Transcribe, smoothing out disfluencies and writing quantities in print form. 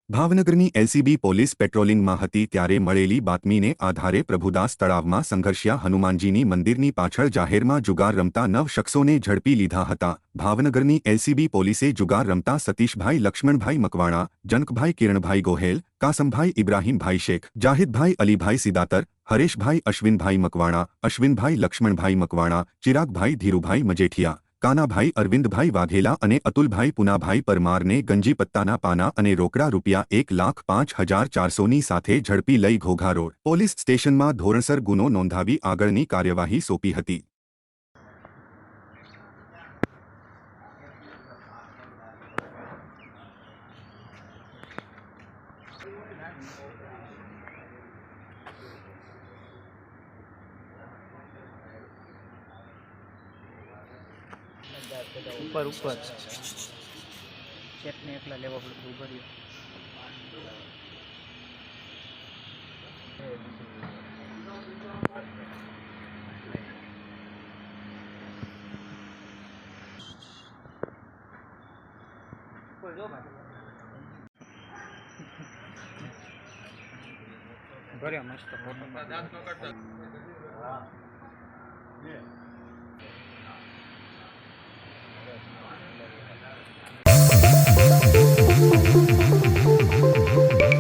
ભાવનગરની LCB police પેટ્રોલિંગમાં હતી ત્યારે મળેલી બાતમીને આધારે પ્રભુદાસ તળાવમાં સંઘર્ષિયા હનુમાનજીની મંદિરની પાછળ જાહેરમાં જુગાર રમતા 9 શખ્સોને ઝડપી લીધા હતા। ભાવનગરની એલસીબી પોલીસે જુગાર રમતા સતીશભાઈ લક્ષ્મણભાઈ મકવાણા, જનકભાઈ કિરણભાઈ ગોહેલ, કાસમભાઈ ઇબ્રાહીમભાઈ શેખ, જાહિદભાઈ અલીભાઈ સિદાતર, હરેશભાઈ અશ્વિનભાઈ મકવાણા, અશ્વિનભાઈ લક્ષ્મણભાઈ મકવાણા, ચિરાગભાઈ ધીરુભાઈ મજેઠિયા, કાનાભાઈ અરવિંદભાઈ વાઘેલા અને અતુલભાઈ પુનાભાઈ પરમારને ગંજી પત્તાના પાના અને રોકડા રૂપિયા 1,05,400ની સાથે ઝડપી લઈ ઘોઘા રોડ પોલીસ સ્ટેશનમાં ધોરણસર ગુનો નોંધાવી આગળની કાર્યવાહી સોંપી હતી। ऊपर ऊपर चेक ने एकला लेवा पड़े ऊपर ही जो बढ़िया मस्त फोटो